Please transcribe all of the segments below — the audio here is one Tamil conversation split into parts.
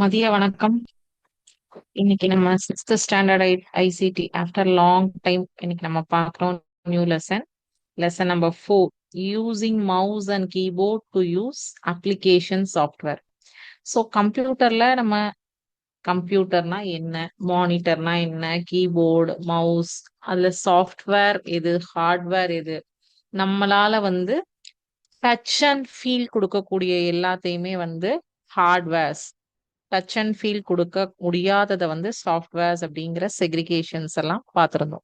மதிய வணக்கம். இன்னைக்கு நம்ம sixth standard ICT after long time இன்னைக்கு நம்ம பார்க்குறோம். New lesson number 4, using mouse and keyboard to use application software. So கம்ப்யூட்டர்னா என்ன, மானிட்டர்னா என்ன, கீபோர்டு, மவுஸ், அதுல சாஃப்ட்வேர் எது, ஹார்ட்வேர் எது, நம்மளால டச் அண்ட் ஃபீல் கொடுக்கக்கூடிய எல்லாத்தையுமே ஹார்ட்வேர்ஸ், டச் அண்ட் ஃபீல் கொடுக்க முடியாததை சாஃப்ட்வேர்ஸ் அப்படிங்கிற செக்ரிகேஷன்ஸ் எல்லாம் பார்த்துருந்தோம்.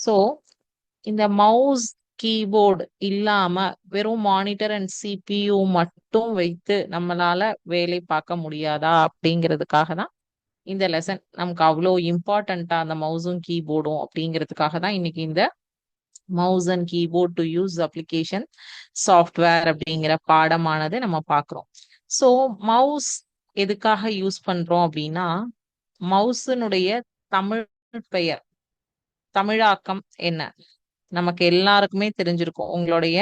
ஸோ இந்த மவுஸ் கீபோர்டு இல்லாம வெறும் மானிட்டர் அண்ட் சிபியு மட்டும் வைத்து நம்மளால வேலை பார்க்க முடியாதா அப்படிங்கிறதுக்காக தான் இந்த லெசன் நமக்கு அவ்வளோ இம்பார்ட்டண்டா, அந்த மவுஸும் கீபோர்டும் அப்படிங்கிறதுக்காக தான் இன்னைக்கு இந்த mouse and keyboard to use application software அப்படிங்கிற பாடமானது நம்ம பார்க்குறோம். ஸோ மவுஸ் எதுக்காக யூஸ் பண்றோம் அப்படின்னா, மவுஸினுடைய தமிழ் பெயர், தமிழாக்கம் என்ன நமக்கு எல்லாருக்குமே தெரிஞ்சிருக்கும். உங்களுடைய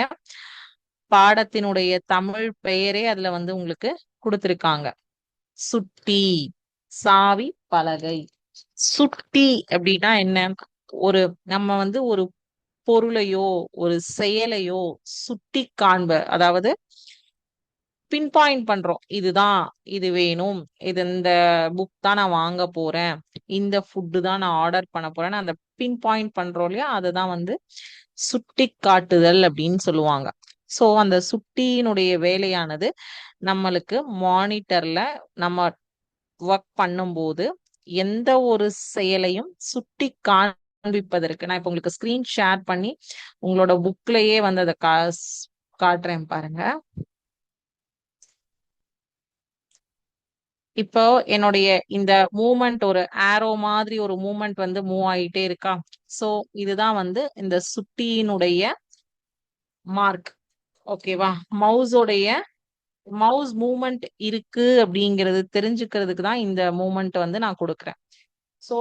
பாடத்தினுடைய தமிழ் பெயரே அதுல உங்களுக்கு கொடுத்திருக்காங்க. சுட்டி, சாவி பலகை. சுட்டி அப்படின்னா என்ன? ஒரு நம்ம ஒரு பொருளையோ ஒரு செயலையோ சுட்டி காண்ப, அதாவது பின் பாயிண்ட் பண்றோம். இதுதான், இது வேணும், இது இந்த புக் தான் நான் வாங்க போறேன், இந்த ஃபுட்டு தான் நான் ஆர்டர் பண்ண போறேன்னு அந்த பின் பாயிண்ட் பண்றோம் இல்லையா, அதுதான் சுட்டி காட்டுதல் அப்படின்னு சொல்லுவாங்க. ஸோ அந்த சுட்டியினுடைய வேலையானது நம்மளுக்கு மானிட்டர்ல நம்ம ஒர்க் பண்ணும்போது எந்த ஒரு செயலையும் சுட்டி காண்பிப்பதற்கு, நான் இப்ப உங்களுக்கு ஸ்கிரீன் ஷேர் பண்ணி உங்களோட புக்லயே அதை காட்டுறேன் பாருங்க. இப்போ என்னுடைய இந்த மூமெண்ட், ஒரு ஆரோ மாதிரி ஒரு மூமெண்ட் மூவ் ஆயிட்டே இருக்கா. சோ இதுதான் இந்த சுட்டியினுடைய மார்க். ஓகேவா? மவுஸ் மூமெண்ட் இருக்கு அப்படிங்கிறது தெரிஞ்சுக்கிறதுக்கு தான் இந்த மூமெண்ட் நான் கொடுக்குறேன். சோ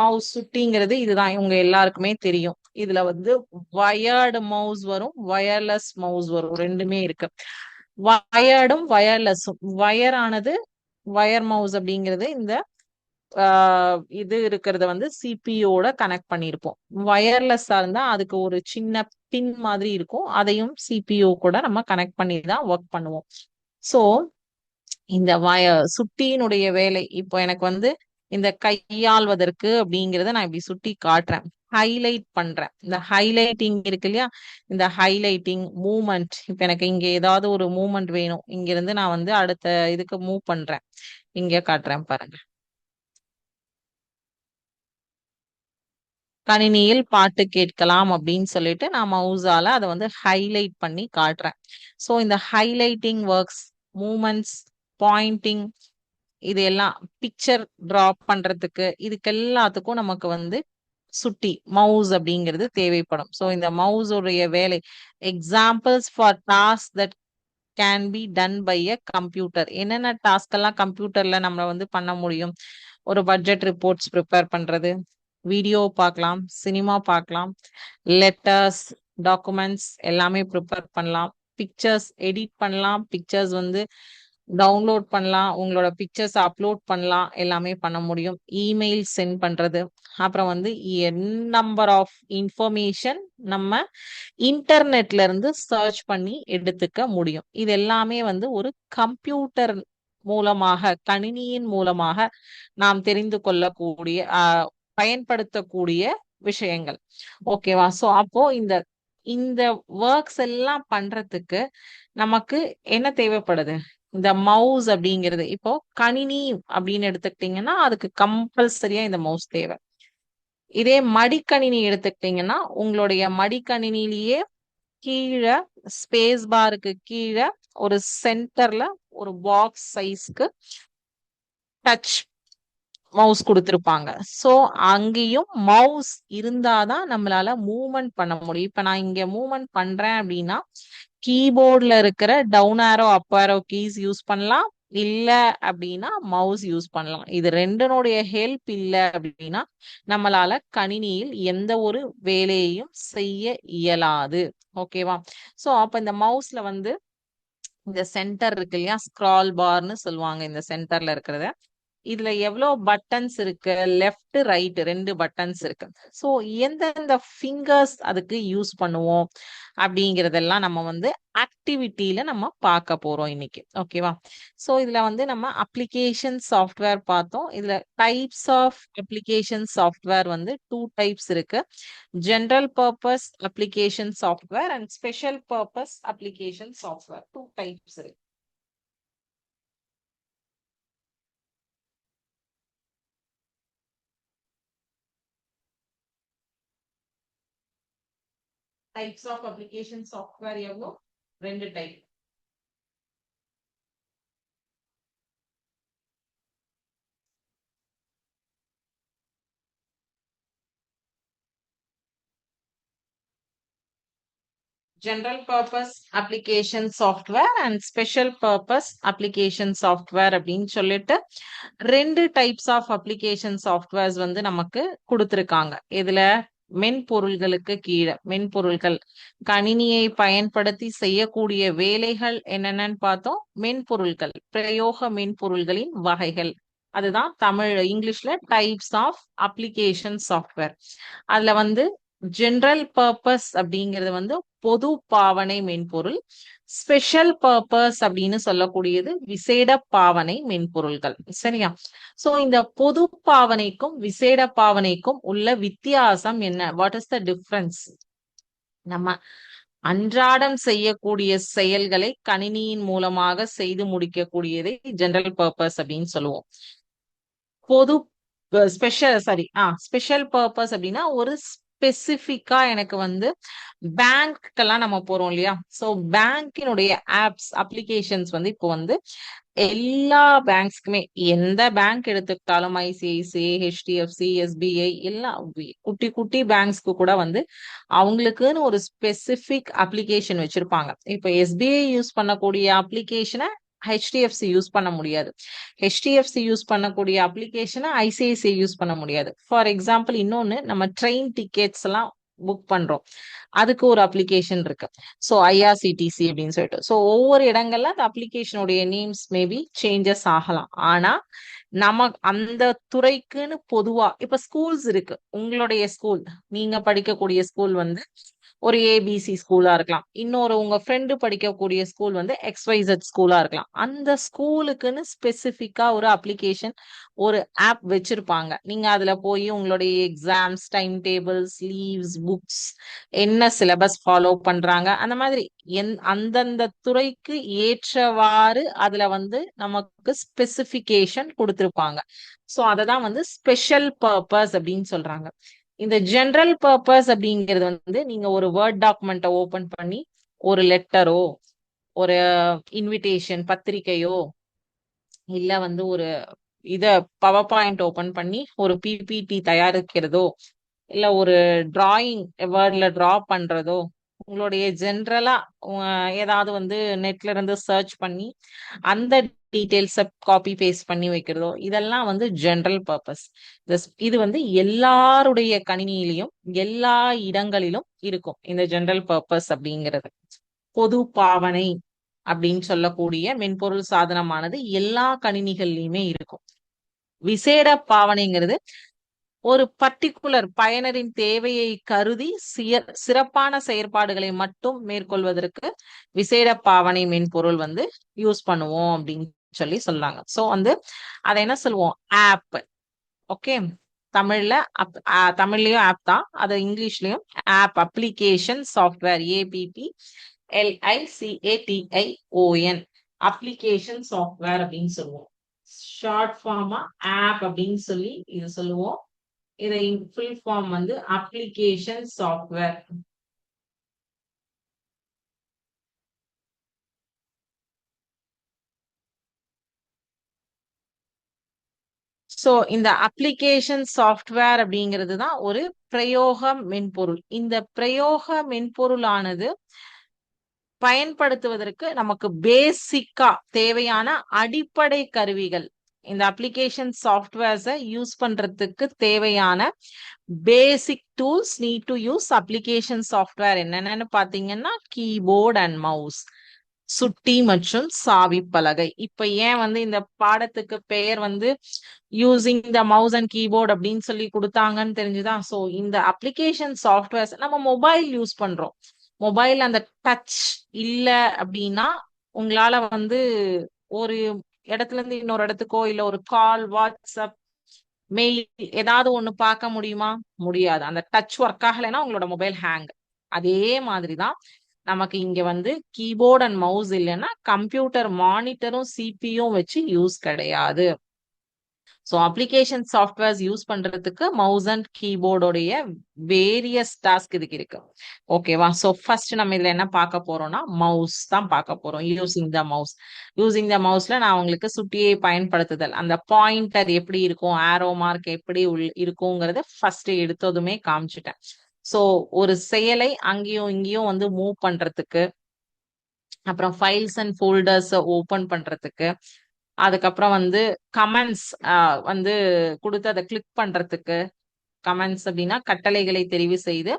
மவுஸ் சுட்டிங்கிறது இதுதான், இவங்க எல்லாருக்குமே தெரியும். இதுல வயர்டு மவுஸ் வரும், வயர்லெஸ் மவுஸ் வரும், ரெண்டுமே இருக்கு. வயர்டும் வயர்லெஸ்ஸும். வயர் ஆனது, வயர் மவுஸ் அப்படிங்கிறது இந்த இது இருக்கிறத சிபியோட கனெக்ட் பண்ணியிருப்போம். வயர்லெஸ்ஸா இருந்தா அதுக்கு ஒரு சின்ன பின் மாதிரி இருக்கும், அதையும் சிபியோ கூட நம்ம கனெக்ட் பண்ணி தான் ஒர்க் பண்ணுவோம். சோ இந்த சுட்டியினுடைய வேலை இப்போ எனக்கு இந்த கையாள்வதற்கு அப்படிங்கிறத நான் இப்படி சுட்டி காட்டுறேன், ஹைலைட் பண்றேன். இந்த ஹைலைட்டிங் இருக்கு இல்லையா, இந்த ஹைலைட்டிங் மூமெண்ட். இப்ப எனக்கு இங்க ஏதாவது ஒரு மூமெண்ட் வேணும், இங்க இருந்து நான் அடுத்த இதுக்கு மூவ் பண்றேன். இங்க காட்டுறேன் பாருங்க. கணினியில் பாட்டு கேட்கலாம் அப்படின்னு சொல்லிட்டு நான் மவுஸால அதை ஹைலைட் பண்ணி காட்டுறேன். ஸோ இந்த ஹைலைட்டிங் ஒர்க்ஸ், மூமெண்ட்ஸ், பாயிண்டிங், இது எல்லாம் பிக்சர் டிராப் பண்றதுக்கு, இதுக்கு எல்லாத்துக்கும் நமக்கு சுட்டி மவுஸ் அப்படிங்கிறது தேவைப்படும். ஸோ இந்த மவுஸ் உடைய வேலை, examples for task that can be done by a computer. என்னென்ன டாஸ்க் எல்லாம் கம்ப்யூட்டர்ல நம்ம பண்ண முடியும்? ஒரு பட்ஜெட் ரிப்போர்ட்ஸ் ப்ரிப்பேர் பண்றது, வீடியோ பார்க்கலாம், சினிமா பார்க்கலாம், லெட்டர்ஸ், டாக்குமெண்ட்ஸ் எல்லாமே ப்ரிப்பேர் பண்ணலாம், பிக்சர்ஸ் எடிட் பண்ணலாம், பிக்சர்ஸ் டவுன்லோட் பண்ணலாம், உங்களோட பிக்சர்ஸ் அப்லோட் பண்ணலாம், எல்லாமே பண்ண முடியும். இமெயில் சென்ட் பண்றது, அப்புறம் நம்பர் ஆஃப் இன்ஃபர்மேஷன் நம்ம இன்டர்நெட்ல இருந்து சர்ச் பண்ணி எடுத்துக்க முடியும். இது எல்லாமே ஒரு கம்ப்யூட்டர் மூலமாக, கணினியின் மூலமாக நாம் தெரிந்து கொள்ளக்கூடிய பயன்படுத்தக்கூடிய விஷயங்கள். ஓகேவா? சோ அப்போ இந்த இந்த ஒர்க்ஸ் எல்லாம் பண்றதுக்கு நமக்கு என்ன தேவைப்படுது? இந்த மவுஸ் அப்படிங்கிறது. இப்போ கணினி அப்படின்னு எடுத்துக்கிட்டீங்கன்னா அதுக்கு கம்பல்சரியா இந்த மவுஸ் தேவை. இதே மடிக்கணினி எடுத்துக்கிட்டீங்கன்னா உங்களுடைய மடிக்கணினிலேயே கீழே ஸ்பேஸ் பாருக்கு கீழே ஒரு சென்டர்ல ஒரு பாக்ஸ் சைஸ்க்கு டச் மவுஸ் கொடுத்துருப்பாங்க. ஸோ அங்கேயும் மவுஸ் இருந்தாதான் நம்மளால மூவ்மெண்ட் பண்ண முடியும். இப்ப நான் இங்க மூவ்மெண்ட் பண்றேன் அப்படின்னா கீபோர்ட்ல இருக்கிற டவுன் ஆரோ அப் ஆரோ கீஸ் யூஸ் பண்ணலாம், இல்ல அப்படின்னா மவுஸ் யூஸ் பண்ணலாம். இது ரெண்டனுடைய ஹெல்ப் இல்ல அப்படின்னா நம்மளால கணினியில் எந்த ஒரு வேலையையும் செய்ய இயலாது. ஓகேவா? சோ அப்ப இந்த மவுஸ்ல இந்த சென்டர் இருக்கு இல்லையா, ஸ்க்ரால் பார்னு சொல்லுவாங்க இந்த சென்டர்ல இருக்கிறத. இதுல எவ்வளவு பட்டன்ஸ் இருக்கு, லெஃப்ட் ரைட் ரெண்டு பட்டன்ஸ் இருக்கு. ஸோ எந்தெந்த ஃபிங்கர்ஸ் அதுக்கு யூஸ் பண்ணுவோம் அப்படிங்கறதெல்லாம் நம்ம வந்து ஆக்டிவிட்டியில நம்ம பார்க்க போறோம் இன்னைக்கு. ஓகேவா? ஸோ இதுல வந்து நம்ம அப்ளிகேஷன் சாஃப்ட்வேர் பார்த்தோம். இதுல டைப்ஸ் ஆஃப் அப்ளிகேஷன் சாஃப்ட்வேர் வந்து டூ டைப்ஸ் இருக்கு. General purpose application software and special purpose application software, two types இருக்கு. டைப்ஸ் ஆஃப் அப்ளிகேஷன் சாஃப்ட்வேர் எவ்வளோ? ரெண்டு டைப். ஜெனரல் purpose application software and special purpose application software அப்படின்னு சொல்லிட்டு ரெண்டு டைப்ஸ் ஆஃப் அப்ளிகேஷன் சாஃப்ட்வேர்ஸ் வந்து நமக்கு கொடுத்துருக்காங்க. இதுல மென்பொருள்களுக்கு கீழே, மென்பொருள்கள் கணினியை பயன்படுத்தி செய்யக்கூடிய வேலைகள் என்னென்னு பார்த்தோம். மென்பொருள்கள், பிரயோக மென்பொருள்களின் வகைகள், அதுதான் தமிழ் இங்கிலீஷ்ல டைப்ஸ் ஆஃப் அப்ளிகேஷன் சாஃப்ட்வேர். அதுல வந்து ஜெனரல் பர்பஸ் அப்படிங்கிறது வந்து பொது பாவனை மென்பொருள். ஸ்பெஷல் பர்பஸ் அப்படின்னு சொல்லக்கூடியது விசேட பாவனை மென்பொருள்கள். சரியா? சோ இந்த பொது பாவனைக்கும் விசேட பாவனைக்கும் உள்ள வித்தியாசம் என்ன? What is the difference? நம்ம அன்றாடம் செய்யக்கூடிய செயல்களை கணினியின் மூலமாக செய்து முடிக்கக்கூடியதை ஜெனரல் பர்பஸ் அப்படின்னு சொல்லுவோம். பொது ஸ்பெஷல் பர்பஸ் அப்படின்னா ஒரு ஸ்பெசிபிக்கா எனக்கு வந்து பேங்க்கெல்லாம் நம்ம போறோம் இல்லையா? சோ பேங்கினுடைய ஆப்ஸ் அப்ளிகேஷன்ஸ் வந்து இப்போ வந்து எல்லா பேங்க்ஸ்க்குமே, எந்த பேங்க் எடுத்துக்கிட்டாலும் ஐசிஐசிஐ, ஹெச்டிஎஃப்சி, எஸ்பிஐ, எல்லாம் குட்டி குட்டி பேங்க்ஸ்க்கு கூட வந்து அவங்களுக்குன்னு ஒரு ஸ்பெசிபிக் அப்ளிகேஷன் வச்சிருப்பாங்க. இப்போ எஸ்பிஐ யூஸ் பண்ணக்கூடிய அப்ளிகேஷனை ஹெச்டிஎஃப்சி யூஸ் பண்ண முடியாது. ஹெச்டிஎஃப்சி யூஸ் பண்ணக்கூடிய அப்ளிகேஷனை ஐசிஐசிஐ யூஸ் பண்ண முடியாது. ஃபார் எக்ஸாம்பிள், இன்னொன்னு, நம்ம ட்ரெயின் டிக்கெட்ஸ் எல்லாம் புக் பண்றோம், அதுக்கு ஒரு அப்ளிகேஷன் இருக்கு. ஸோ ஐஆர்சிடிசி அப்படின்னு சொல்லிட்டு. ஸோ ஒவ்வொரு இடங்கள்ல அந்த அப்ளிகேஷனுடைய நேம்ஸ் மேபி சேஞ்சஸ் ஆகலாம். ஆனா நம்ம அந்த துறைக்குன்னு பொதுவா இப்ப ஸ்கூல்ஸ் இருக்கு. உங்களுடைய ஸ்கூல், நீங்க படிக்கக்கூடிய ஸ்கூல் வந்து ஒரு ஏபிசி ஸ்கூலா இருக்கலாம். இன்னொரு உங்க ஃப்ரெண்டு படிக்கக்கூடிய ஸ்கூல் வந்து எக்ஸ்வைசெட் ஸ்கூலா இருக்கலாம். அந்த ஸ்கூலுக்குன்னு ஸ்பெசிபிக்கா ஒரு அப்ளிகேஷன், ஒரு ஆப் வச்சிருப்பாங்க. நீங்க அதுல போய் உங்களுடைய exams, time tables, leaves, books, என்ன சிலபஸ் ஃபாலோ பண்றாங்க, அந்த மாதிரி அந்தந்த துறைக்கு ஏற்றவாறு அதுல வந்து நமக்கு ஸ்பெசிபிகேஷன் கொடுத்திருப்பாங்க. சோ அததான் வந்து ஸ்பெஷல் பர்பஸ் அப்படின்னு சொல்றாங்க. இந்த ஜெனரல் பர்பஸ் அப்படிங்கிறது வந்து நீங்க ஒரு வேர்ட் டாக்குமெண்ட்டை ஓபன் பண்ணி ஒரு லெட்டரோ, ஒரு இன்விடேஷன் பத்திரிகையோ, இல்ல வந்து ஒரு இத பவர் பாயிண்ட் ஓபன் பண்ணி ஒரு பிபிடி தயாரிக்கிறதோ, இல்ல ஒரு டிராயிங் வேர்ட்ல டிரா பண்றதோ, உங்களுடைய ஜென்ரலா ஏதாவது வந்து நெட்ல இருந்து சர்ச் பண்ணி அந்த டீடைல்ஸ காப்பி பேஸ்ட் பண்ணி வைக்கிறதோ, இதெல்லாம் வந்து ஜெனரல் பர்பஸ். இது வந்து எல்லாருடைய கணினியிலையும் எல்லா இடங்களிலும் இருக்கும். இந்த ஜெனரல் பர்பஸ் அப்படிங்கிறது பொது பாவனை அப்படின்னு சொல்லக்கூடிய மென்பொருள் சாதனமானது எல்லா கணினிகள்லயுமே இருக்கும். விசேட பாவனைங்கிறது ஒரு பர்டிகுலர் பயனரின் தேவையை கருதி சிறப்பான செயற்பாடுகளை மட்டும் மேற்கொள்வதற்கு விசேட பாவனை மென்பொருள் வந்து யூஸ் பண்ணுவோம் அப்படின்னு சொல்லி சொல்லாங்க. சோ வந்து அதை என்ன சொல்லுவோம்? ஆப். ஓகே, தமிழ்ல தமிழ்லயும் ஆப் தான், அது இங்கிலீஷ்லயும் app, application software, APP LICATION, application software அப்படின்னு சொல்லுவோம். ஷார்ட் ஃபார்மா ஆப் அப்படின்னு சொல்லி இது சொல்லுவோம். இதை ஃபுல் ஃபார்ம் வந்து அப்ளிகேஷன் சாஃப்ட்வேர். சோ இந்த அப்ளிகேஷன் சாஃப்ட்வேர் அப்படிங்கிறது தான் ஒரு பிரயோக மென்பொருள். இந்த பிரயோக மென்பொருளானது பயன்படுத்துவதற்கு நமக்கு பேசிக்கா தேவையான அடிப்படை கருவிகள், இந்த அப்ளிகேஷன் சாஃப்ட்வேர்ஸை யூஸ் பண்றதுக்கு தேவையான பேசிக் tools need to use application software என்னென்னு பாத்தீங்கன்னா கீபோர்ட் அண்ட் மவுஸ். சுட்டி மற்றும் சாவி பலகை. இப்ப ஏன் வந்து இந்த பாடத்துக்கு பெயர் வந்து using the mouse and keyboard அப்படின்னு சொல்லி கொடுத்தாங்கன்னு தெரிஞ்சுதான். ஸோ இந்த அப்ளிகேஷன் சாஃப்ட்வேர்ஸ் நம்ம மொபைல் யூஸ் பண்றோம். மொபைல் அந்த டச் இல்ல அப்படின்னா உங்களால வந்து ஒரு இடத்துல இருந்து இன்னொரு இடத்துக்கோ இல்ல ஒரு கால், வாட்ஸ்அப், மெயில் ஏதாவது ஒண்ணு பார்க்க முடியுமா? முடியாது. அந்த டச் ஒர்க் ஆகலைன்னா உங்களோட மொபைல் ஹேங். அதே மாதிரிதான் நமக்கு இங்க வந்து கீபோர்ட் அண்ட் மவுஸ் இல்லைன்னா கம்ப்யூட்டர் மானிட்டரும் சிபியும் வச்சு யூஸ் கிடையாது. ஸோ அப்ளிகேஷன் சாஃப்ட்வேர்ஸ் யூஸ் பண்றதுக்கு மவுஸ் அண்ட் கீபோர்டோடைய வேரியஸ் டாஸ்க் இதுக்கு இருக்கு. ஓகேவா? ஸோ ஃபர்ஸ்ட் நம்ம இதுல என்ன பார்க்க போறோம்னா மவுஸ் தான் பார்க்க போறோம். Using the mouse. Using the மவுஸ்ல நான் உங்களுக்கு சுட்டியை பயன்படுத்துதல், அந்த பாயிண்டர் எப்படி இருக்கும், ஆரோ மார்க் எப்படி இருக்குங்கிறத ஃபர்ஸ்ட் எடுத்ததுமே காமிச்சிட்டேன். ஸோ ஒரு செயலை அங்கேயும் இங்கேயும் வந்து மூவ் பண்றதுக்கு, அப்புறம் ஃபைல்ஸ் அண்ட் ஃபோல்டர்ஸ் ஓபன் பண்றதுக்கு, அதுக்கப்புறம் வந்து கமெண்ட்ஸ் வந்து கொடுத்து அதை கிளிக் பண்றதுக்கு, கமெண்ட்ஸ் அப்படின்னா கட்டளைகளை தெரிவு செய்து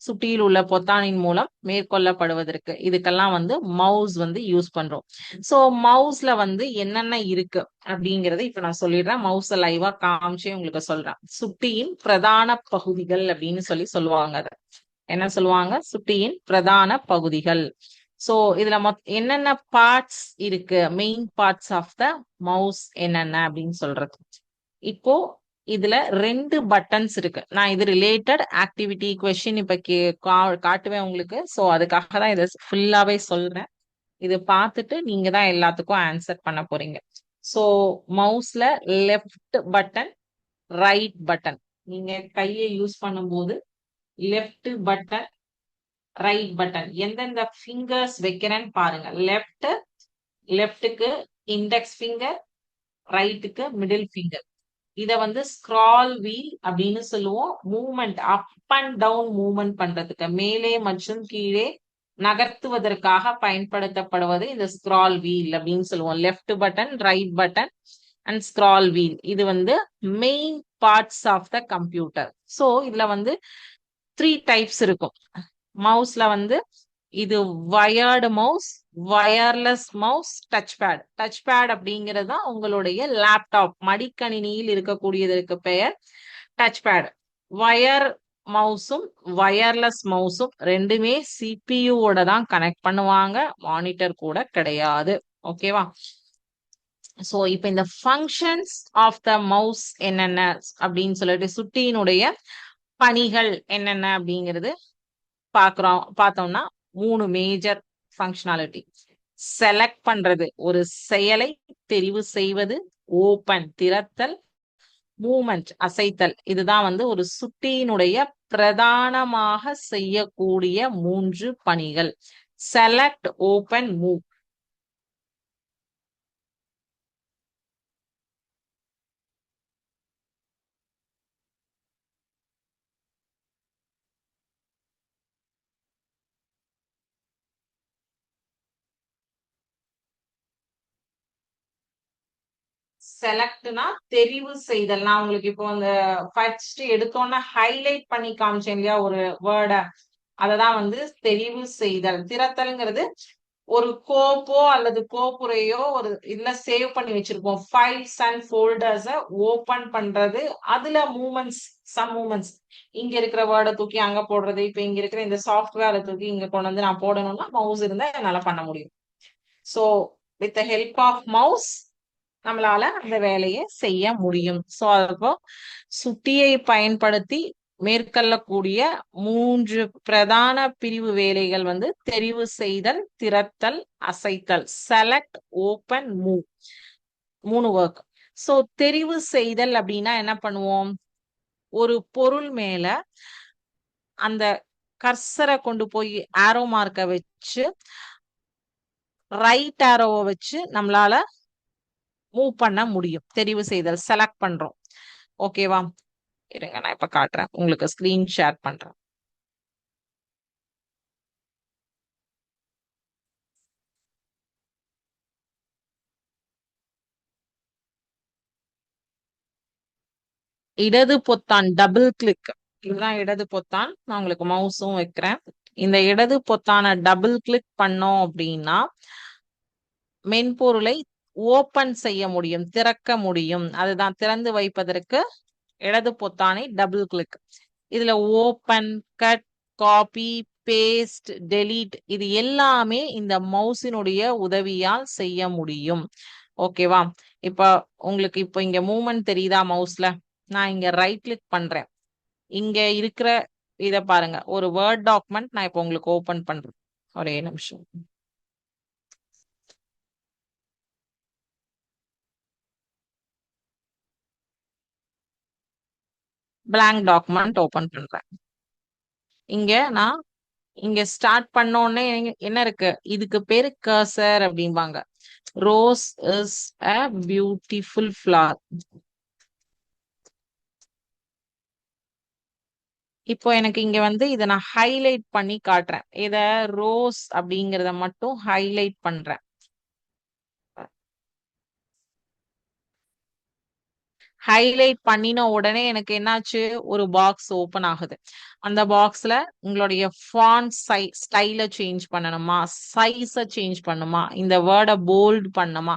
சுட்டியில் உள்ள பொத்தானின் மூலம் மேற்கொள்ளப்படுவதற்கு, இதுக்கெல்லாம் வந்து மவுஸ் வந்து யூஸ் பண்றோம். சோ மவுஸ்ல வந்து என்னென்ன இருக்கு அப்படிங்கறத இப்ப நான் சொல்லிடுறேன். மவுஸ் லைவா காமிச்சே உங்களுக்கு சொல்றேன். சுட்டியின் பிரதான பகுதிகள் அப்படின்னு சொல்லுவாங்க. அத என்ன சொல்லுவாங்க? சுட்டியின் பிரதான பகுதிகள். சோ இதுல என்னென்ன பார்ட்ஸ் இருக்கு, main parts of the mouse என்னென்ன அப்படின்னு சொல்றது. இப்போ இதுல 2 பட்டன்ஸ் இருக்கு. நான் இது ரிலேட்டட் ஆக்டிவிட்டி கொஸ்டின் இப்ப காட்டுவேன் உங்களுக்கு. சோ அதுக்காக தான் இதை ஃபுல்லாவே சொல்றேன். இது பார்த்துட்டு நீங்க தான் எல்லாத்துக்கும் ஆன்சர் பண்ண போறீங்க. சோ மவுஸ்ல லெஃப்ட் பட்டன், ரைட் பட்டன். நீங்க கையை யூஸ் பண்ணும்போது லெஃப்ட் பட்டன், ரைட் பட்டன் எந்தெந்த ஃபிங்கர்ஸ் வைக்கிறேன்னு பாருங்க. லெஃப்ட்டுக்கு இண்டெக்ஸ் ஃபிங்கர், ரைட்டுக்கு மிடில் ஃபிங்கர். இத வந்து ஸ்க்ரால் வீல் அப்படின்னு சொல்லுவோம். Movement, up and down movement பண்றதுக்கு, மேலே மற்றும் கீழே நகர்த்துவதற்காக பயன்படுத்தப்படுவது இந்த ஸ்க்ரால் வீல் அப்படின்னு சொல்லுவோம். Left button, right button and scroll wheel. இது வந்து main parts of the computer. So இதுல வந்து 3 டைப்ஸ் இருக்கும். மவுஸ்ல வந்து இது wired mouse, wireless mouse, touch pad. Touch pad அப்படிங்கிறது தான் உங்களுடைய லேப்டாப் மடிக்கணினியில் இருக்கக்கூடியதற்கு பெயர் டச் பேட். வயர் மவுஸும் வயர்லெஸ் மவுஸும் ரெண்டுமே சிபியூவோட தான் கனெக்ட் பண்ணுவாங்க, மானிட்டர் கூட கிடையாது. ஓகேவா? சோ இப்ப இந்த ஃபங்க்ஷன்ஸ் ஆஃப் த மவுஸ் என்னென்ன அப்படின்னு சொல்லிட்டு, சுட்டியினுடைய பணிகள் என்னென்ன அப்படிங்கிறது பார்த்தோம்னா 3 மேஜர் ஃபங்க்ஷனாலிட்டி. செலக்ட் பண்றது, ஒரு செயலை தெரிவு செய்வது, ஓபன் திறத்தல், மூவ்மெண்ட் அசைத்தல். இதுதான் வந்து ஒரு சுட்டியினுடைய பிரதானமாக செய்யக்கூடிய 3 பணிகள். Select, open, move. செலக்ட்னா தெரிவு செய்தல். நான் உங்களுக்கு இப்போ அந்த ஃபர்ஸ்ட் எடுத்தோன்னே ஹைலைட் பண்ணி காமிச்சேன் இல்லையா ஒரு வேர்ட, அததான் வந்து தெரிவு செய்தல். திறத்தல்ங்கிறது ஒரு கோப்போ அல்லது கோப்புரையோ ஒரு இதுல சேவ் பண்ணி வச்சிருப்போம். ஃபைல்ஸ் அண்ட் ஃபோல்டர்ஸ ஓபன் பண்றது, அதுல மூமெண்ட்ஸ், சம் மூமெண்ட்ஸ், இங்க இருக்கிற வேர்டை தூக்கி அங்க போடுறது. இப்ப இங்க இருக்கிற இந்த சாஃப்ட்வேரை தூக்கி இங்க கொண்டு வந்து நான் போடணும்னா மவுஸ் இருந்தா என்னால பண்ண முடியும். So with the help of mouse நம்மளால அந்த வேலையை செய்ய முடியும். சோ அப்போ சுட்டியை பயன்படுத்தி மேற்கொள்ளக்கூடிய 3 பிரதான பிரிவு வேலைகள் வந்து தெரிவு செய்தல், திறத்தல், அசைத்தல். Select, open, move. 3 work. So தெரிவு செய்தல் அப்படின்னா என்ன பண்ணுவோம்? ஒரு பொருள் மேல அந்த கர்சரை கொண்டு போய் ஆரோ மார்க்கை வச்சு, ரைட் ஆரோவை வச்சு நம்மளால மூவ் பண்ண முடியும். தெரிவு செய்தல், செலக்ட் பண்றோம். ஓகேவா? இருங்க, நான் இப்ப காட்டுறேன் உங்களுக்கு, ஸ்கிரீன் ஷேர் பண்றேன். இடது பொத்தான் டபுள் கிளிக். இதுதான் இடது பொத்தான். நான் உங்களுக்கு மவுஸும் வைக்கிறேன். இந்த இடது பொத்தான டபுள் கிளிக் பண்ணோம் அப்படின்னா மென்பொருளை ஓபன் செய்ய முடியும், திறக்க முடியும். அதுதான் திறந்து வைப்பதற்கு இடது பொத்தானை டபுள் கிளிக். இதுல open, cut, copy, paste, delete இது எல்லாமே இந்த மவுஸினுடைய உதவியால் செய்ய முடியும். ஓகேவா? இப்ப உங்களுக்கு இப்ப இங்க மூவ்மெண்ட் தெரியுதா மவுஸ்ல? நான் இங்க ரைட் கிளிக் பண்றேன். இங்க இருக்கிற இத பாருங்க. ஒரு வேர்ட் டாக்குமெண்ட் நான் இப்ப உங்களுக்கு ஓபன் பண்றேன். ஒரே நிமிஷம். blank டாக்குமெண்ட் ஓபன் பண்றேன். இங்க நான் இங்க ஸ்டார்ட் பண்ண உடனே என்ன இருக்கு? இதுக்கு பேரு கர்சர் அப்படிம்பாங்க. Rose is a beautiful flower. இப்போ எனக்கு இங்க வந்து இத நான் ஹைலைட் பண்ணி காட்டுறேன். இத ரோஸ் அப்படிங்கறத மட்டும் ஹைலைட் பண்றேன். ஹைலைட் பண்ணின உடனே எனக்கு என்னாச்சு? ஒரு பாக்ஸ் ஓபன் ஆகுது. அந்த பாக்ஸ்ல உங்களுடைய ஃபாண்ட் ஸ்டைல சேஞ்ச் பண்ணணுமா? சைஸ சேஞ்ச் பண்ணுமா? இந்த வேர்ட போல்ட் பண்ணுமா?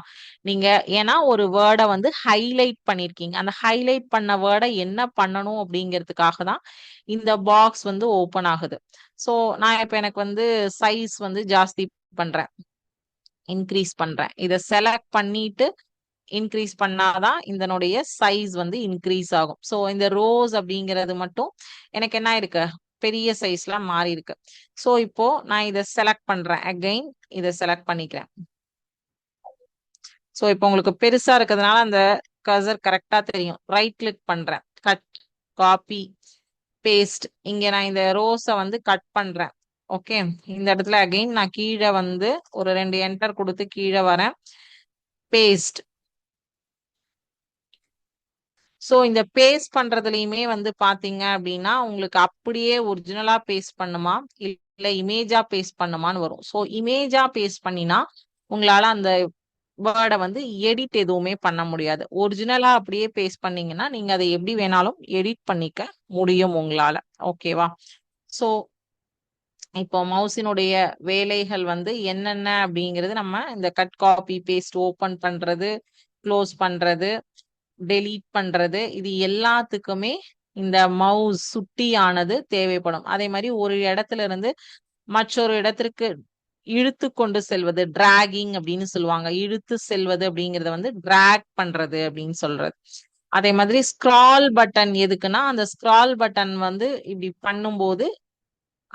நீங்க ஏன்னா ஒரு வேர்ட வந்து ஹைலைட் பண்ணிருக்கீங்க. அந்த ஹைலைட் பண்ண வேர்ட என்ன பண்ணணும் அப்படிங்கிறதுக்காக தான் இந்த பாக்ஸ் வந்து ஓபன் ஆகுது. சோ நான் இப்ப எனக்கு வந்து சைஸ் வந்து ஜாஸ்தி பண்றேன், இன்க்ரீஸ் பண்றேன். இத செலக்ட் பண்ணிட்டு இன்க்ரீஸ் பண்ணாதான் இதனுடைய சைஸ் வந்து இன்க்ரீஸ் ஆகும். சோ இந்த ரோஸ் அப்படிங்கிறது மட்டும் எனக்கு என்ன இருக்கு? பெரிய சைஸ்ல மாறி இருக்கு. சோ இப்போ நான் இதை செலக்ட் பண்றேன். அகைன் இதை செலக்ட் பண்ணிக்கிறேன். சோ இப்போ உங்களுக்கு பெருசா இருக்கிறதுனால அந்த கர்சர் கரெக்டா தெரியும். ரைட் கிளிக் பண்றேன், கட், காப்பி, பேஸ்ட். இங்க நான் இந்த ரோஸை வந்து கட் பண்றேன். ஓகே, இந்த இடத்துல அகைன் நான் கீழே வந்து ஒரு 2 என்டர் கொடுத்து கீழே வரேன். பேஸ்ட். சோ இந்த பேஸ்ட் பண்றதுலயுமே வந்து பாத்தீங்க அப்படின்னா உங்களுக்கு அப்படியே ஒரிஜினலா பேஸ்ட் பண்ணுமா இல்ல இமேஜா பேஸ்ட் பண்ணுமான்னு வரும். சோ இமேஜா பேஸ்ட் பண்ணினா உங்களால அந்த வேர்டை வந்து எடிட் எதுவுமே பண்ண முடியாது. ஒரிஜினலா அப்படியே பேஸ்ட் பண்ணீங்கன்னா நீங்க அதை எப்படி வேணாலும் எடிட் பண்ணிக்க முடியும் உங்களால. ஓகேவா? சோ இப்போ மவுஸினுடைய வேலைகள் வந்து என்னென்ன அப்படிங்கிறது நம்ம இந்த கட், காப்பி, பேஸ்ட், ஓபன் பண்றது, க்ளோஸ் பண்றது, டெலீட் பண்றது இது எல்லாத்துக்குமே இந்த மவுஸ் சுட்டியானது தேவைப்படும். அதே மாதிரி ஒரு இடத்துல இருந்து மற்றொரு இடத்திற்கு இழுத்து கொண்டு செல்வது டிராகிங் அப்படின்னு சொல்லுவாங்க. இழுத்து செல்வது அப்படிங்கறத வந்து டிராக் பண்றது அப்படின்னு சொல்றது. அதே மாதிரி ஸ்க்ரால் பட்டன் எதுக்குன்னா அந்த ஸ்க்ரால் பட்டன் வந்து இப்படி பண்ணும்போது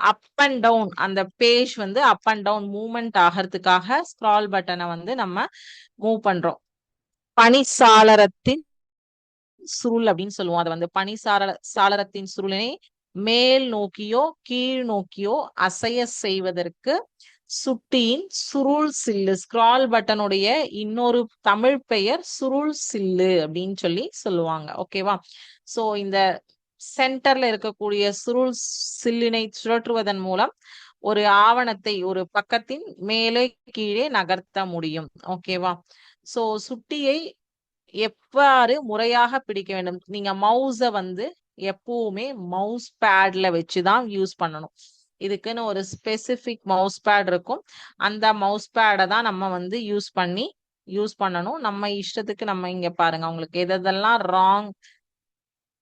அப் அண்ட் டவுன் அந்த பேஜ் வந்து அப் அண்ட் டவுன் மூவ்மெண்ட் ஆகிறதுக்காக ஸ்க்ரால் பட்டனை வந்து நம்ம மூவ் பண்றோம். பனிசாளரத்தின் சுருள் அப்படின்னு சொல்லுவோம். அதை வந்து சாளரத்தின் சுருளினை மேல் நோக்கியோ கீழ் நோக்கியோ அசைய செய்வதற்கு சுட்டியின் சுருள் சில்லு, ஸ்க்ரால் பட்டனுடைய இன்னொரு தமிழ் பெயர் சுருள் சில்லு அப்படின்னு சொல்லி சொல்லுவாங்க. ஓகேவா? சோ இந்த சென்டர்ல இருக்கக்கூடிய சுருள் சில்லினை சுழற்றுவதன் மூலம் ஒரு ஆவணத்தை ஒரு பக்கத்தின் மேலே கீழே நகர்த்த முடியும். ஓகேவா? சோ சுட்டியை எவ்வாறு முறையாக பிடிக்க வேண்டும்? நீங்க மவுஸ வந்து எப்பவுமே மவுஸ் பேட்ல வச்சுதான் யூஸ் பண்ணணும். இதுக்குன்னு ஒரு ஸ்பெசிபிக் மவுஸ் பேட் இருக்கும். அந்த மவுஸ் பேடை தான் நம்ம வந்து யூஸ் பண்ணணும். நம்ம இஷ்டத்துக்கு நம்ம இங்க பாருங்க உங்களுக்கு எதெல்லாம் ராங்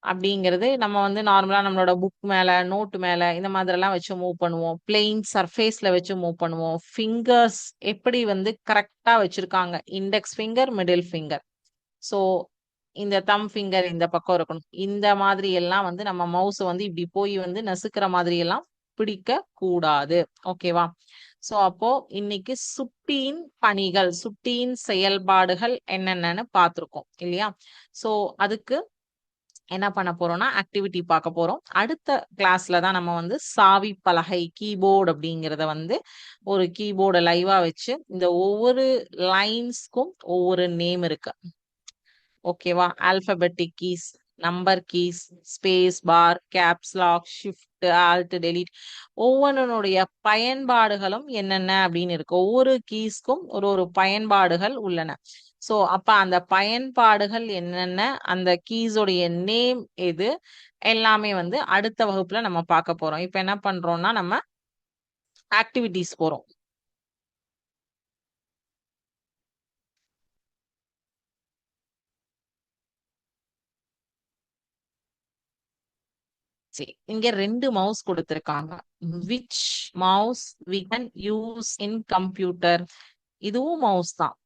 அப்படிங்கிறது நம்ம வந்து நார்மலா நம்மளோட புக் மேல, நோட் மேல இந்த மாதிரி எல்லாம் வச்சு மூவ் பண்ணுவோம். பிளெயின் சர்ஃபேஸ்ல வச்சு மூவ் பண்ணுவோம். ஃபிங்கர்ஸ் எப்படி வந்து கரெக்டா வச்சிருக்காங்க? Index finger, middle finger. So இந்த தம் ஃபிங்கர் இந்த பக்கம் இருக்கணும். இந்த மாதிரி எல்லாம் வந்து நம்ம மவுஸ் வந்து இப்படி போய் வந்து நசுக்கிற மாதிரி எல்லாம் பிடிக்க கூடாது. ஓகேவா? சோ அப்போ இன்னைக்கு சுட்டியின் பணிகள், சுட்டியின் செயல்பாடுகள் என்னென்னு பார்த்திருக்கோம் இல்லையா? சோ அதுக்கு என்ன பண்ண போறோம்னா ஆக்டிவிட்டி பார்க்க போறோம். அடுத்த கிளாஸ்ல தான் நம்ம வந்து சாவி பலகை, கீபோர்டு அப்படிங்கிறத வந்து ஒரு கீபோர்டை லைவா வச்சு இந்த ஒவ்வொரு லைன்ஸ்க்கும் ஒவ்வொரு நேம் இருக்கு. ஓகேவா? Alphabetic keys, number keys, space bar, caps lock, shift, alt, delete ஒவ்வொன்றுடைய பயன்பாடுகளும் என்னென்ன அப்படின்னு இருக்கு. ஒவ்வொரு கீஸ்க்கும் ஒரு ஒரு பயன்பாடுகள் உள்ளன. சோ அப்ப அந்த பயன்பாடுகள் என்னென்ன, அந்த கீஸோடைய நேம் எது எல்லாமே வந்து அடுத்த வகுப்புல நம்ம பார்க்க போறோம். இப்ப என்ன பண்றோம்னா நம்ம ஆக்டிவிட்டிஸ் போறோம். சரி, இங்க 2 மவுஸ் கொடுத்திருக்காங்க. Which mouse we can use in computer? இதுவும் மவுஸ் தான்,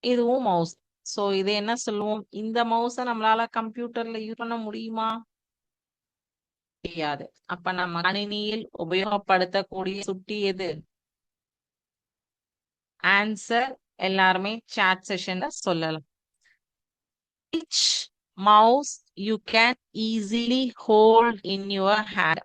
இதுவும் மவுஸ். சோ இது என்ன சொல்லுவோம்? இந்த மவுஸ நம்மளால கம்ப்யூட்டர்ல யூஸ் பண்ண முடியுமா? முடியாது. அப்ப நம்ம கணினியில் உபயோகப்படுத்தக்கூடிய சுட்டி எது? ஆன்சர் எல்லாருமே சாட் செஷன்ல சொல்லலாம். Which mouse you can easily hold in your hand?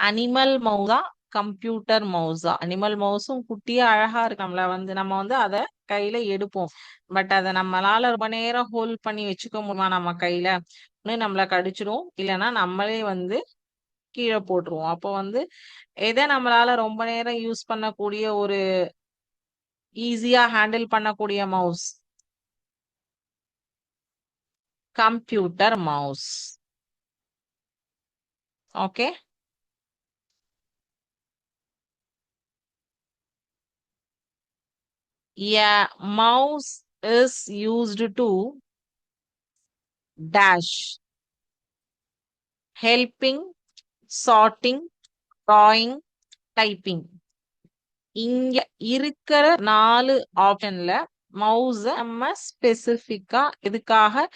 Animal மவுஸா, கம்ப்யூட்டர் மவுஸா? அனிமல் மவுஸும் குட்டியா அழகா இருக்கு. நம்ம வந்து அத கையில எடுப்போம். பட் அத நம்மளால ரொம்ப நேரம் ஹோல்ட் பண்ணி வச்சுக்க முடியுமா நம்ம கையில? ஒண்ணு நம்மள கடிச்சிடும், இல்லைன்னா நம்மளே வந்து கீழே போட்டுருவோம். அப்போ வந்து எதை நம்மளால ரொம்ப நேரம் யூஸ் பண்ணக்கூடிய ஒரு ஈஸியா ஹேண்டில் பண்ணக்கூடிய mouse? Computer mouse. Okay. A mouse is used to dash, helping, sorting, drawing, typing. இங்க இருக்கிற 4 ஆப்ஷன்ல மவுஸ் நம்ம ஸ்பெசிபிக்கா எதுக்காக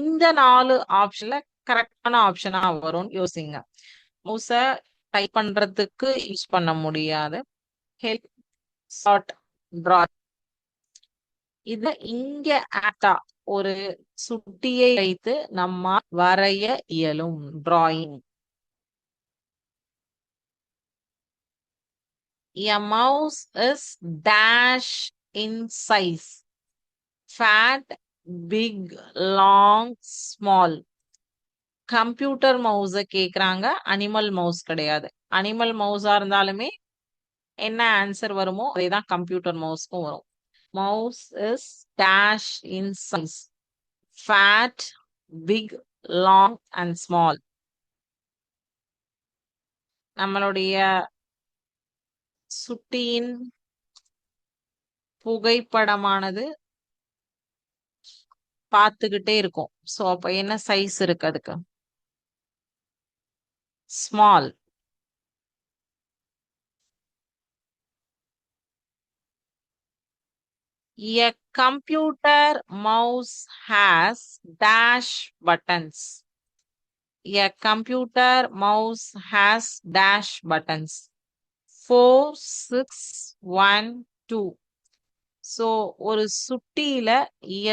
இந்த 4 ஆப்ஷன்ல கரெக்டான ஆப்ஷனா வரும்னு யோசிங்க. மவுஸ டைப் பண்றதுக்கு யூஸ் பண்ண முடியாது. Help, chart, draw. இது இங்க ஆக்டா ஒரு சுட்டியை வைத்து நம்ம வரைய இயலும். Drawing. A mouse is dash in size. Fat, big, long, small. Computer மவுஸ கேக்குறாங்க, அனிமல் மவுஸ் கிடையாது. அனிமல் மவுஸா இருந்தாலுமே என்ன ஆன்சர் வருமோ அதேதான் கம்ப்யூட்டர் மவுஸ்க்கும் வரும். Mouse is dash in size. Fat, big, long and small. நம்மளுடைய சுட்டியின் புகைப்படமானது பார்த்துக்கிட்டே இருக்கும். சோ அப்ப என்ன சைஸ் இருக்கு அதுக்கு? Small. A computer mouse has dash buttons. A computer mouse has dash buttons. 4, 6, 1, 2. So ஒரு சுட்டியில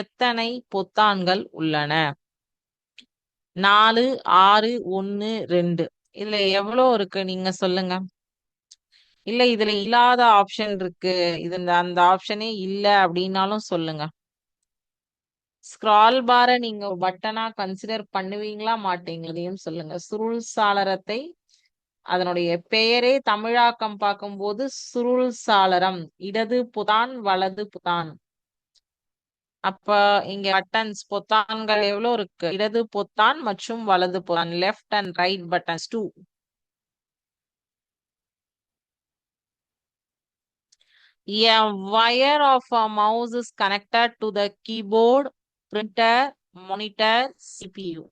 எத்தனை பொத்தான்கள் உள்ளன? 4, 6, 1, 2. இதுல எவ்வளவு இருக்கு நீங்க சொல்லுங்க. இல்ல இதுல இல்லாத ஆப்ஷன் இருக்கு, இது அந்த ஆப்ஷனே இல்ல அப்படின்னாலும் சொல்லுங்க. ஸ்க்ரால் பாரை நீங்க பட்டனா கன்சிடர் பண்ணுவீங்களா மாட்டீங்களா சொல்லுங்க. சுருள் சாளரத்தை அதனுடைய பெயரே தமிழாக்கம் பார்க்கும்போது சுருள் சாளரம், இடது புதான் வலது புதான். அப்ப இங்க பட்டன்ஸ் பொத்தான்கள் எவ்வளவு இருக்கு? இடது பொத்தான் மற்றும் வலது பொத்தான், left and right buttons 2. A wire of a mouse is connected to the keyboard, printer, monitor, CPU.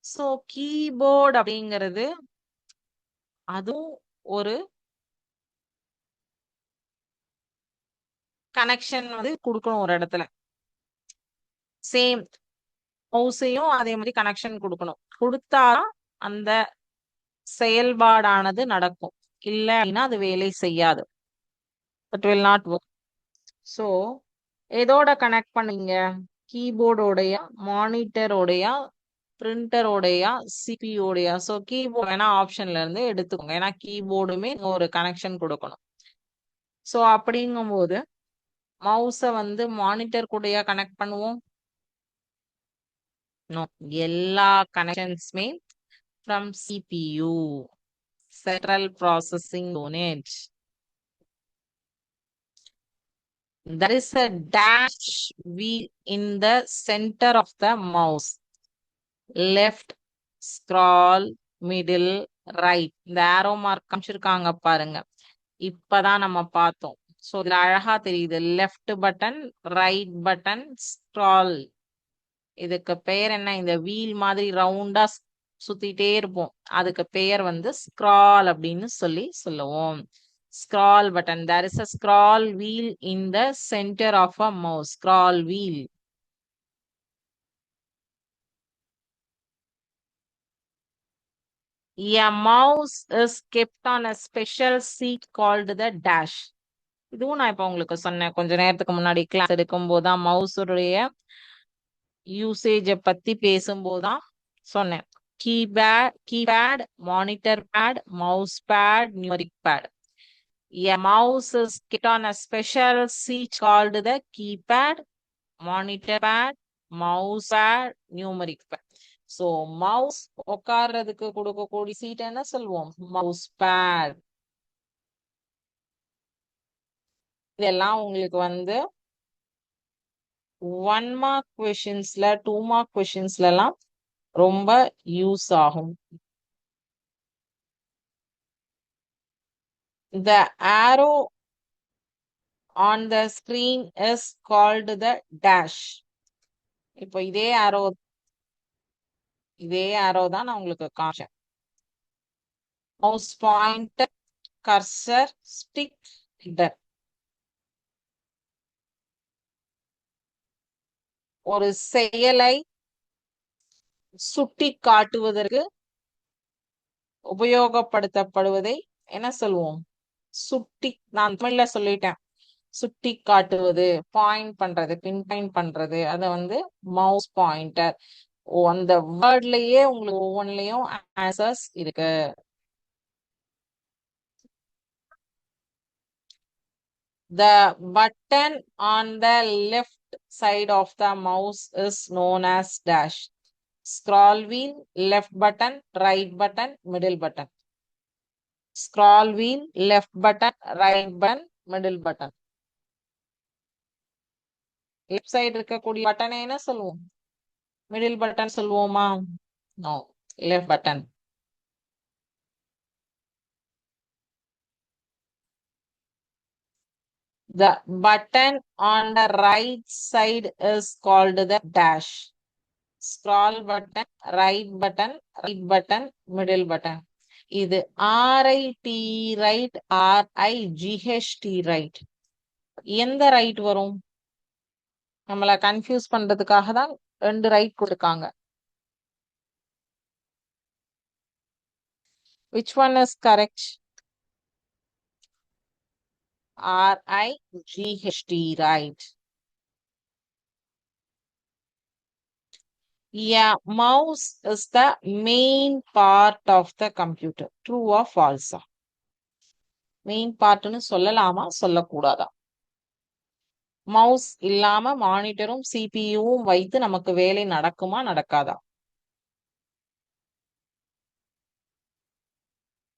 So keyboard அப்படிங்கிறது அதுவும் ஒரு கனெக்ஷன் வந்து கொடுக்கணும் ஒரு இடத்துல. சேம் மவுஸையும் அதே மாதிரி கனெக்ஷன் கொடுக்கணும். கொடுத்தா அந்த செயல்பாடானது நடக்கும். இல்ல அப்படின்னா அது வேலை செய்யாது. It will not work. So எதோட கனெக்ட் பண்ணீங்க? கீபோர்டோடைய, மானிட்டரோடைய, பிரிண்டரோடைய, சிபியோடைய. ஸோ கீபோர்ட் வேணா ஆப்ஷன்ல இருந்து எடுத்துக்கோங்க. ஏன்னா கீபோர்டுமே ஒரு கனெக்ஷன் கொடுக்கணும். ஸோ அப்படிங்கும்போது மவுஸை வந்து மானிட்டர் கூடயா கனெக்ட் பண்ணுவோம்? நோ, எல்லா கனெக்ஷன்ஸுமே from CPU, central processing unit. There is a dash wheel in the center of the mouse. Left, scroll, middle, right. இந்த arrow mark காமிச்சிருக்காங்க பாருங்க. இப்பதான் நம்ம பார்த்தோம். சோ இதுல அழகா தெரியுது, left button, right button, scroll. இதுக்கு பெயர் என்ன? இந்த வீல் மாதிரி ரவுண்டா சுத்திட்டே இருப்போம், அதுக்கு பெயர் வந்து ஸ்க்ரால் அப்படின்னு சொல்லி சொல்லுவோம். Scroll button. There is a scroll wheel in the center of a mouse. Scroll wheel. A mouse is kept on a special seat called the dash. இதுவும் நான் இப்ப உங்களுக்கு சொன்னேன் கொஞ்ச நேரத்துக்கு முன்னாடி கிளாஸ் எடுக்கும் போதுதான், மவுஸுடைய யூசேஜ பத்தி பேசும்போதுதான் சொன்னேன். Keypad, monitor pad, mouse pad, numeric pad. A mouse is kept on a special seat called the keypad, monitor pad, mouse pad, numeric pad. So mouse உட்கார்றதுக்கு கொடுக்கக்கூடிய சீட் என்ன சொல்லுவோம்? Mouse bad. இதெல்லாம் உங்களுக்கு வந்து 1 மார்க் கொஸ்டின்ஸ்ல 2 மார்க் கொஸ்டின்ஸ்ல எல்லாம் ரொம்ப யூஸ் ஆகும். The arrow on the screen is called the dash. இப்போ இதே arrow தான் நான் உங்களுக்கு காமிச்சேன். Mouse pointer, cursor, stick, hitter. ஒரு செயலை சுட்டி காட்டுவதற்கு உபயோகப்படுத்தப்படுவதை என்ன சொல்லுவோம்? நான் தமிழ்ல சொல்லிட்டேன். சுட்டி காட்டுவது, பாயிண்ட் பண்றது, பின் பாயிண்ட் பண்றது, அத வந்து மவுஸ் பாயிண்டர். அந்த வேர்ட்லயே உங்களுக்கு ஒவ்வொன்றுலயும் ஆன்சர்ஸ் இருக்கு. The button on the left side of the mouse is known as dash. Scroll wheel, left button, right button, middle button. Scroll wheel, left button, right button, middle button. Left side இருக்கக்கூடிய பட்டனை என்ன சொல்லுவோம்? மிடில் பட்டன் சொல்லுவோமா? No, left button. The button on the right side is called the dash. Scroll button, right button, middle button. இது RIT right, RIGHT right. எந்த ரைட் வரும்? நம்மள கன்ஃபியூஸ் பண்றதுக்காக தான் 2 ரைட் கொடுத்திருக்காங்க. Which one is correct? RIGHT right. Yeah, mouse is the main part of the computer. True or false? Main part னு சொல்லலாமா சொல்லக்கூடாதா? மவுஸ் இல்லாம மானிட்டரும் சிபியூவும் வைத்து நமக்கு வேலை நடக்குமா நடக்காதா?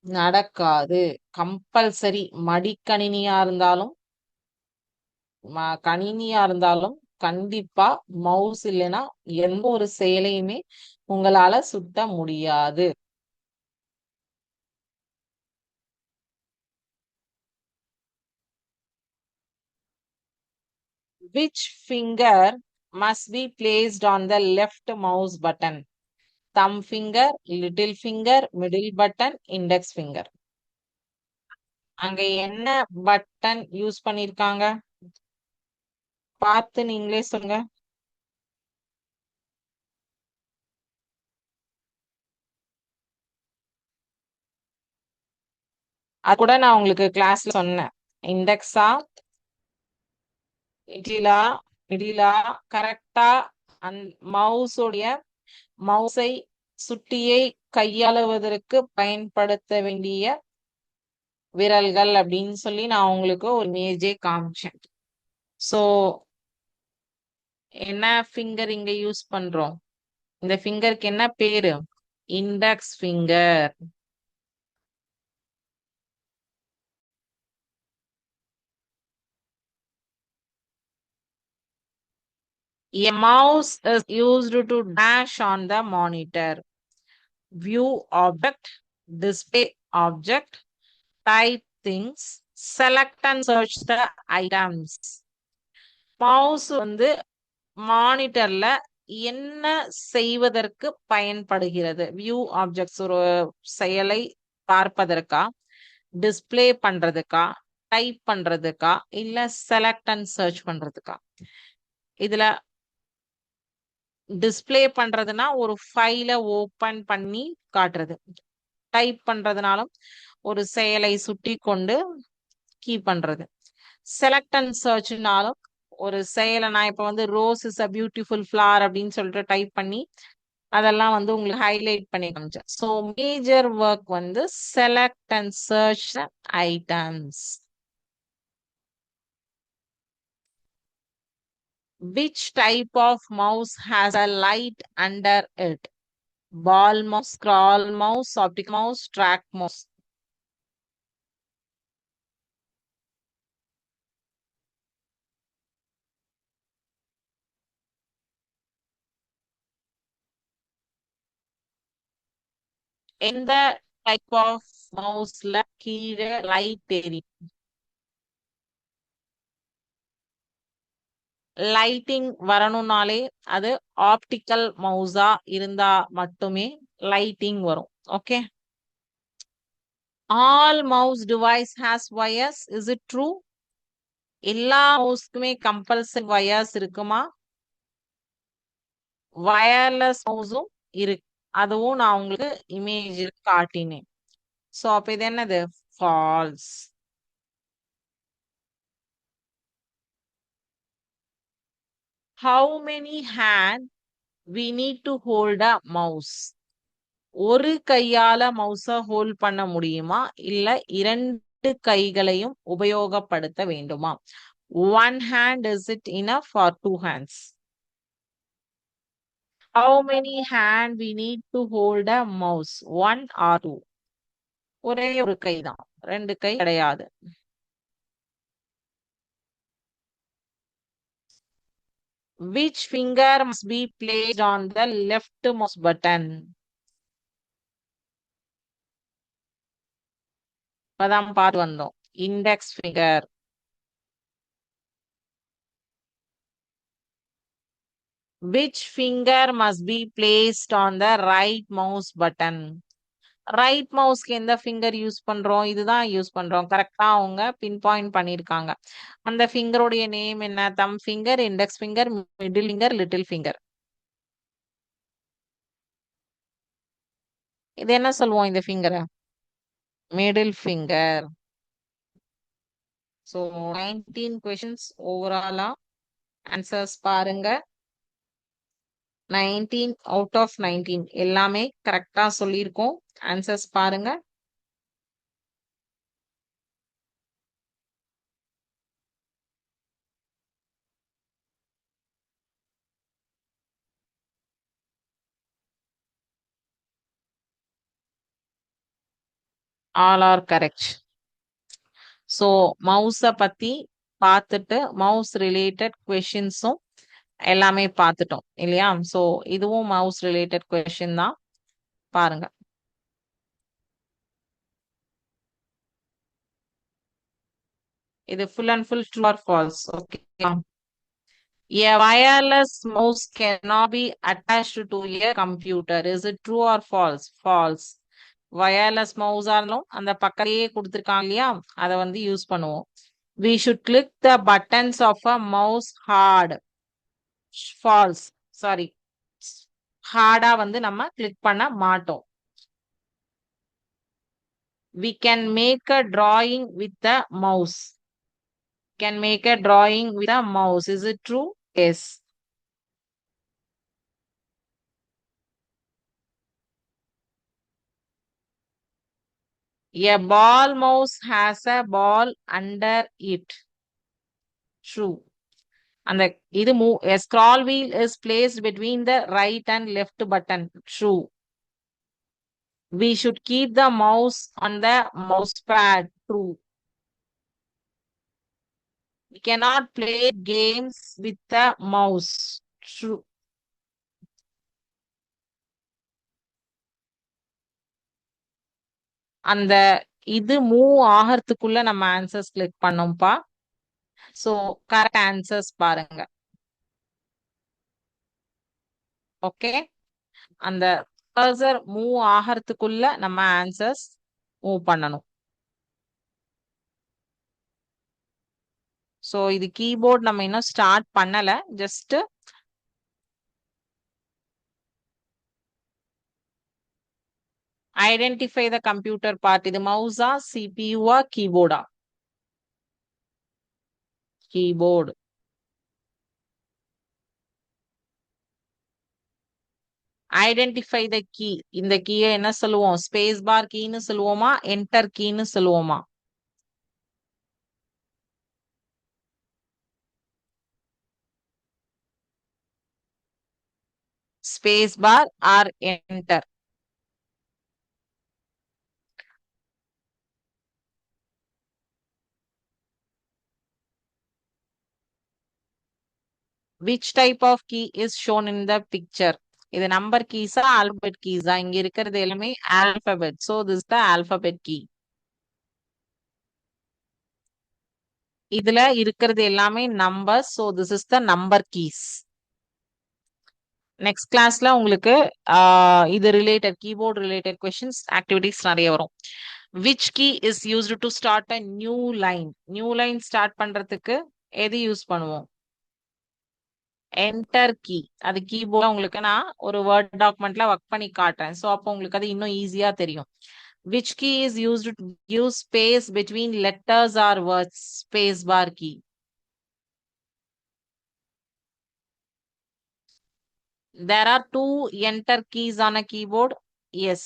நடக்காது. கம்பல்சரி. மடிக்கணினியா இருந்தாலும் கணினியா இருந்தாலும் கண்டிப்பா மவுஸ் இல்லைன்னா எந்த ஒரு செயலையுமே உங்களால சுட்ட முடியாது. Which finger must be placed on the left mouse button? Thumb finger, little finger, middle button, index finger. அங்க என்ன பட்டன் யூஸ் பண்ணிருக்காங்க? பார்த்து நீங்களே சொல்லுங்க. அது கூட நான் உங்களுக்கு கிளாஸ்ல சொன்னேன். இண்டெக்ஸா, மிடிலா, கரெக்டா மவுஸை சுட்டியை கையாளுவதற்கு பயன்படுத்த வேண்டிய விரல்கள் அப்படின்னு சொல்லி நான் உங்களுக்கு ஒரு இமேஜே காமிச்சேன். சோ என்ன ஃபிங்கர் இங்க யூஸ் பண்றோம்? இந்த ஃபிங்கருக்கு என்ன பேரு? Index finger. A mouse is used to dash on the monitor, view object, display object, type things, select and search the items. Mouse வந்து மானிட்டர்ல என்ன செய்வதற்கு பயன்படுகிறது? வியூ ஆப்ஜெக்ட்ஸ், ஒரு செயலை பார்ப்பதற்கா, டிஸ்ப்ளே பண்றதுக்கா, டைப் பண்றதுக்கா, இல்ல செலக்ட் அண்ட் சர்ச் பண்றதுக்கா? இதுல டிஸ்ப்ளே பண்றதுன்னா ஒரு ஃபைல ஓபன் பண்ணி காட்டுறது. டைப் பண்றதுனாலும் ஒரு செயலை சுட்டி கொண்டு கீ பண்றது. செலக்ட் அண்ட் சர்ச்னாலும் ஒரு செயலை நான் இப்ப வந்து rose is a beautiful flower அப்படின்னு சொல்லிட்டு டைப் பண்ணி அதெல்லாம் வந்து உங்களுக்கு ஹைலைட் பண்ணி காமிச்சேன். ஸோ மேஜர் ஒர்க் வந்து select and search items. Which type of mouse has a light under it? Ball mouse, scroll mouse, optical mouse, track mouse. எந்த டைப் ஆஃப் மவுஸ்ல கீழே லைட் தெரியும்? லைட்டிங் வரணும்னாலே அது ஆப்டிக்கல் மவுஸா இருந்தா மட்டுமே லைட்டிங் வரும். Okay. All mouse device has wires. Is it true? எல்லா மவுஸ்க்குமே கம்பல்சரி வயர்ஸ் இருக்குமா? வயர்லெஸ் மவுஸும் இருக்கு. அதுவும் நான் உங்களுக்கு இமேஜில் காட்டினேன். சோ அப்ப இது என்னது? Falls. How many hand we need to hold a mouse? ஒரு கையால மவுஸ ஹோல்ட் பண்ண முடியுமா, இல்ல இரண்டு கைகளையும் உபயோகப்படுத்த வேண்டுமா? One hand, is it enough or two hands? How many hand we need to hold a mouse? One or two? ஒரே ஒரு கை தான், ரெண்டு கை கிடையாது. Which finger must be placed on the left mouse button? இப்பதான் பார்த்து வந்தோம். Index finger. Which finger must be placed on the right mouse button? Right மவுஸ்க்கு எந்த ஃபிங்கர் யூஸ் பண்றோம்? இதுதான் யூஸ் பண்றோம். கரெக்டா அவங்க பின் பாயிண்ட் பண்ணிருக்காங்க. அந்த ஃபிங்கருடைய நேம் என்ன? Thumb finger, index finger, middle finger, little finger. இது என்ன சொல்லுவோம் இந்த ஃபிங்கரை? Middle finger. ஸோ 19 கொஸ்டின்ஸ் ஓவராலா ஆன்சர்ஸ் பாருங்க. 19 அவுட் ஆஃப் 19 எல்லாமே கரெக்டா சொல்லியிருக்கோம். ஆன்சர்ஸ் பாருங்க. All are correct. ஸோ மவுஸை பத்தி பார்த்துட்டு மவுஸ் ரிலேட்டட் கொஷின்ஸும் எல்லாமே பார்த்துட்டோம் இல்லையா? ஸோ இதுவும் மவுஸ் ரிலேட்டட் கொஷின் தான், பாருங்க. இது full and full true or false? Okay. A wireless mouse cannot be attached to a computer. Is it true or false? False. Wireless mouse ஆனாலும் அந்த பக்கத்தையே கொடுத்துருக்காங்க இல்லையா, அதை வந்து யூஸ் பண்ணுவோம். We should click the buttons of a mouse hard. False. Sorry. ஹார்டா வந்து நம்ம கிளிக் பண்ண மாட்டோம். We can make a drawing with the mouse. Can make a drawing with a mouse. Is it true? Yes. A ball mouse has a ball under it. True. And a scroll wheel is placed between the right and left button. True. We should keep the mouse on the mouse pad. True. We cannot play games with the mouse. True. அந்த இது மூவ் ஆகிறதுக்குள்ள நம்ம ஆன்சர்ஸ் கிளிக் பண்ணோம்ப்பா. சோ கரெக்ட் ஆன்சர்ஸ் பாருங்க. ஓகே, அந்த கர்சர் மூவ் ஆகிறதுக்குள்ள நம்ம ஆன்சர்ஸ் மூவ் பண்ணணும். சோ இது கீபோர்ட் நம்ம இன்னும் ஸ்டார்ட் பண்ணல, just identify the computer part. இது மவுஸா, சிபியூவா, கீபோர்டா? கீபோர்டு. Identify the key. இந்த கீயை என்ன சொல்லுவோம்? ஸ்பேஸ் பார் கீன்னு சொல்லுவோமா, என்டர் கீன்னு சொல்லுவோமா? Space bar or enter? which type of key is shown in the picture? இது நம்பர் கீஸா, ஆல்பபெட் கீஸா? இங்க இருக்கிறது எல்லாமே alphabet. so this is the alphabet key. இதுல இருக்கிறது எல்லாமே numbers. so this is the number keys. Next கிளாஸ்ல உங்களுக்கு இது related, keyboard related questions, activities நிறைய வரும். which key is used to start a new line? New line start பண்றதுக்கு எது யூஸ் பண்ணுவோம்? Enter key. அது கீபோர்ட் உங்களுக்கு நான் ஒரு வேர்ட் டாக்குமெண்ட்ல ஒர்க் பண்ணி காட்டுறேன். சோ அப்போ உங்களுக்கு அது இன்னும் ஈஸியா தெரியும். which key is used to give space between letters or words? space bar key. there are two enter keys on a keyboard. yes,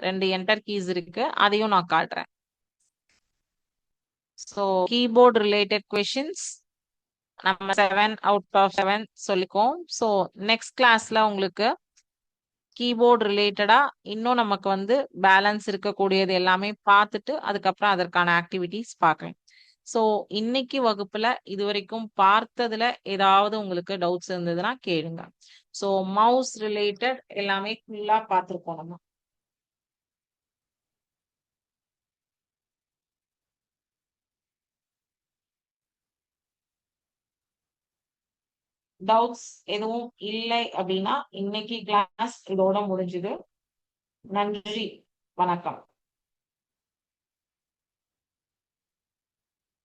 ரெண்டு enter keys இருக்கு, அதையும் நான் காட்டுறேன். so keyboard related questions நம்ம 7 out of 7 சொல்லிக்கோம். ஸோ நெக்ஸ்ட் கிளாஸ்ல உங்களுக்கு கீபோர்ட் ரிலேட்டடா இன்னும் நமக்கு வந்து பேலன்ஸ் இருக்கக்கூடியது எல்லாமே பார்த்துட்டு அதுக்கப்புறம் அதற்கான ஆக்டிவிட்டிஸ் பார்க்கலாம். ஸோ இன்னைக்கு வகுப்புல இது வரைக்கும் பார்த்ததுல ஏதாவது உங்களுக்கு டவுட்ஸ் இருந்ததுன்னா கேளுங்க. ஸோ மவுஸ் ரிலேட்டட் எல்லாமே ஃபுல்லா பார்த்துருக்கோம் நம்ம. டவுட்ஸ் எதுவும் இல்லை அப்படின்னா இன்னைக்கு கிளாஸ் இதோட முடிஞ்சுது. நன்றி, வணக்கம்.